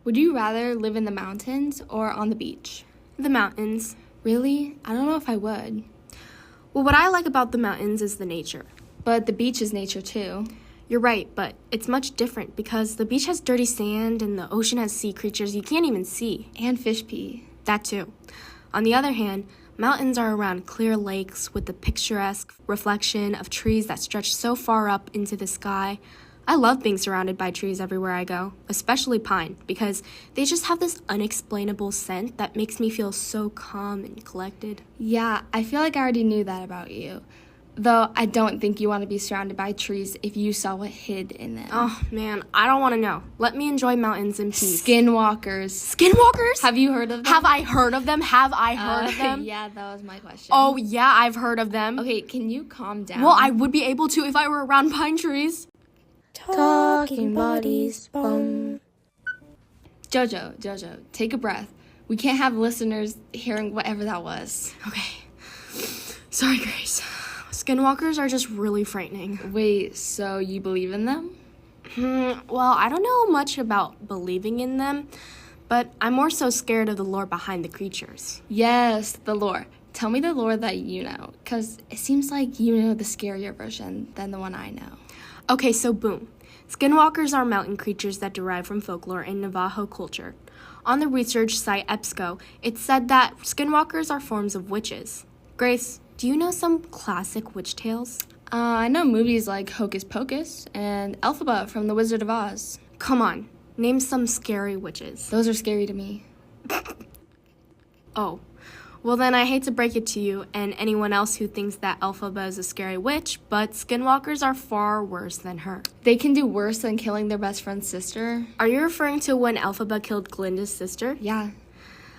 Would you rather live in the mountains or on the beach? The mountains. Really? I don't know if I would. Well, what I like about the mountains is the nature. But the beach is nature too. You're right, but it's much different because the beach has dirty sand and the ocean has sea creatures you can't even see. And fish pee. That too. On the other hand, mountains are around clear lakes with the picturesque reflection of trees that stretch so far up into the sky. I love being surrounded by trees everywhere I go, especially pine, because they just have this unexplainable scent that makes me feel so calm and collected. Yeah, I feel like I already knew that about you. Though I don't think you want to be surrounded by trees if you saw what hid in them. Oh, man, I don't want to know. Let me enjoy mountains in peace. Skinwalkers. Skinwalkers? Have you heard of them? Have I heard of them? Have I heard of them? Yeah, that was my question. Oh, yeah, I've heard of them. Okay, can you calm down? Well, I would be able to if I were around pine trees. Talking bodies, boom. Jojo, take a breath. We can't have listeners hearing whatever that was. Okay. Sorry, Grace. Skinwalkers are just really frightening. Wait, so you believe in them? Well, I don't know much about believing in them, but I'm more so scared of the lore behind the creatures. Yes, the lore. Tell me the lore that you know, because it seems like you know the scarier version than the one I know. Okay, so boom. Skinwalkers are mountain creatures that derive from folklore in Navajo culture. On the research site EBSCO, it said that skinwalkers are forms of witches. Grace, do you know some classic witch tales? I know movies like Hocus Pocus and Elphaba from The Wizard of Oz. Come on, name some scary witches. Those are scary to me. Oh. Well, then I hate to break it to you and anyone else who thinks that Elphaba is a scary witch, but skinwalkers are far worse than her. They can do worse than killing their best friend's sister. Are you referring to when Elphaba killed Glinda's sister? Yeah.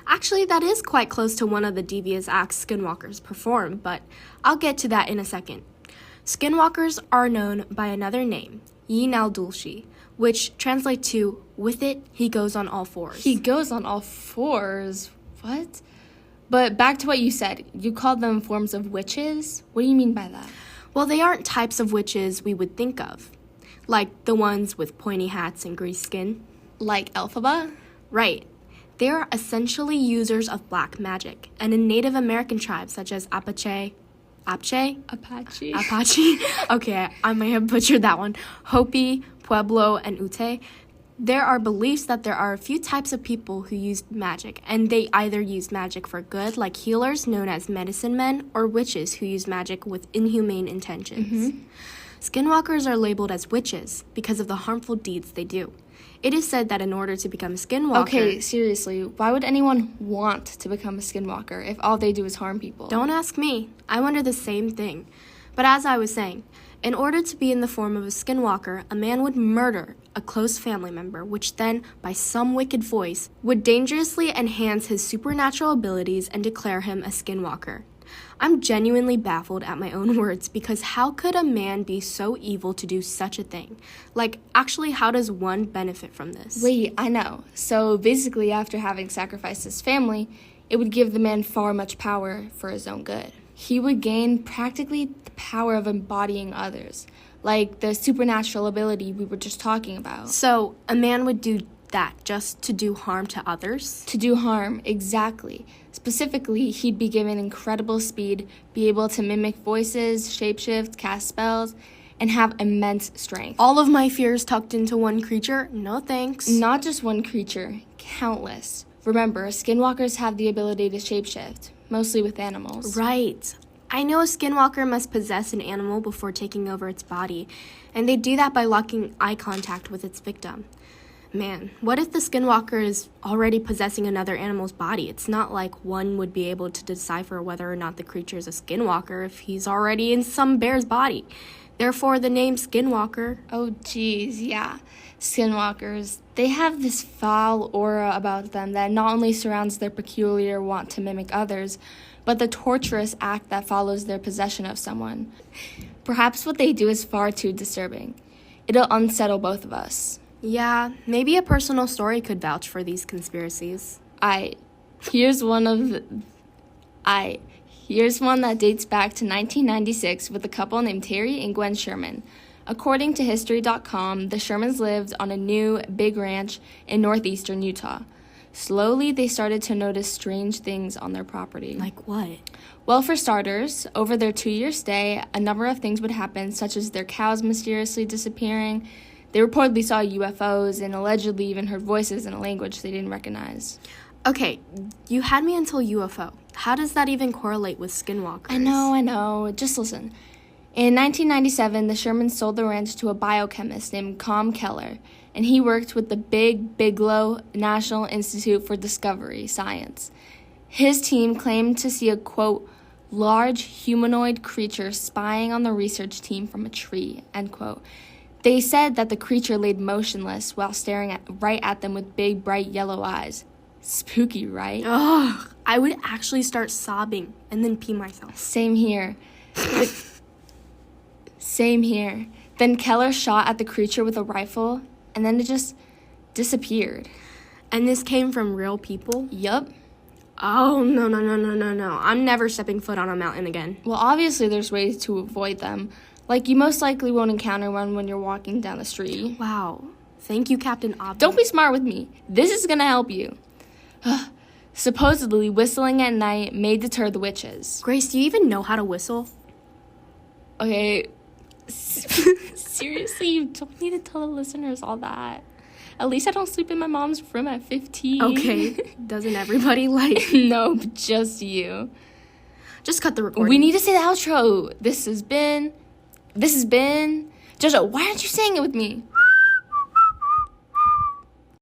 Actually, that is quite close to one of the devious acts skinwalkers perform, but I'll get to that in a second. Skinwalkers are known by another name, Yinal Dulci, which translates to, with it, he goes on all fours. He goes on all fours? What? But back to what you said, you called them forms of witches? What do you mean by that? Well, they aren't types of witches we would think of, like the ones with pointy hats and greased skin. Like Elphaba? Right. They are essentially users of black magic, and in Native American tribes such as Apache? Okay, I may have butchered that one. Hopi, Pueblo, and Ute. There are beliefs that there are a few types of people who use magic, and they either use magic for good, like healers known as medicine men, or witches who use magic with inhumane intentions. Skinwalkers are labeled as witches because of the harmful deeds they do. It is said that in order to become a skinwalker... Okay, seriously, why would anyone want to become a skinwalker if all they do is harm people? Don't ask me. I wonder the same thing. But as I was saying, in order to be in the form of a skinwalker, a man would murder a close family member, which then, by some wicked voice, would dangerously enhance his supernatural abilities and declare him a skinwalker. I'm genuinely baffled at my own words because how could a man be so evil to do such a thing? Like, actually, how does one benefit from this? Wait, I know. So basically, after having sacrificed his family, it would give the man far much power for his own good. He would gain practically the power of embodying others, like the supernatural ability we were just talking about. So, a man would do that just to do harm to others? To do harm, exactly. Specifically, he'd be given incredible speed, be able to mimic voices, shapeshift, cast spells, and have immense strength. All of my fears tucked into one creature? No thanks. Not just one creature, countless. Remember, skinwalkers have the ability to shapeshift, mostly with animals. Right. I know a skinwalker must possess an animal before taking over its body, and they do that by locking eye contact with its victim. Man, what if the skinwalker is already possessing another animal's body? It's not like one would be able to decipher whether or not the creature is a skinwalker if he's already in some bear's body. Therefore, the name skinwalker. Oh, geez, yeah. Skinwalkers, they have this foul aura about them that not only surrounds their peculiar want to mimic others, but the torturous act that follows their possession of someone. Perhaps what they do is far too disturbing. It'll unsettle both of us. Yeah, maybe a personal story could vouch for these conspiracies. Here's one that dates back to 1996 with a couple named Terry and Gwen Sherman. According to History.com, the Shermans lived on a new big ranch in northeastern Utah. Slowly, they started to notice strange things on their property. Like what? Well, for starters, over their 2-year stay, a number of things would happen, such as their cows mysteriously disappearing. They reportedly saw UFOs and allegedly even heard voices in a language they didn't recognize. Okay, you had me until UFO. How does that even correlate with skinwalkers? I know. Just listen. In 1997, the Shermans sold the ranch to a biochemist named Com Keller, and he worked with the Bigelow National Institute for Discovery Science. His team claimed to see a, quote, large humanoid creature spying on the research team from a tree, end quote. They said that the creature laid motionless while staring right at them with big, bright yellow eyes. Spooky, right? Ugh, I would actually start sobbing and then pee myself. Same here. Same here. Then Keller shot at the creature with a rifle, and then it just disappeared. And this came from real people? Yup. Oh, no. I'm never stepping foot on a mountain again. Well, obviously there's ways to avoid them. Like, you most likely won't encounter one when you're walking down the street. Wow. Thank you, Captain Obvious. Don't be smart with me. This is gonna help you. Supposedly, whistling at night may deter the witches. Grace, do you even know how to whistle? Okay, seriously, you don't need to tell the listeners all that. At least I don't sleep in my mom's room at 15. Okay, doesn't everybody like? No, just you. Just cut the recording. We need to say the outro. This has been... Jojo, why aren't you saying it with me?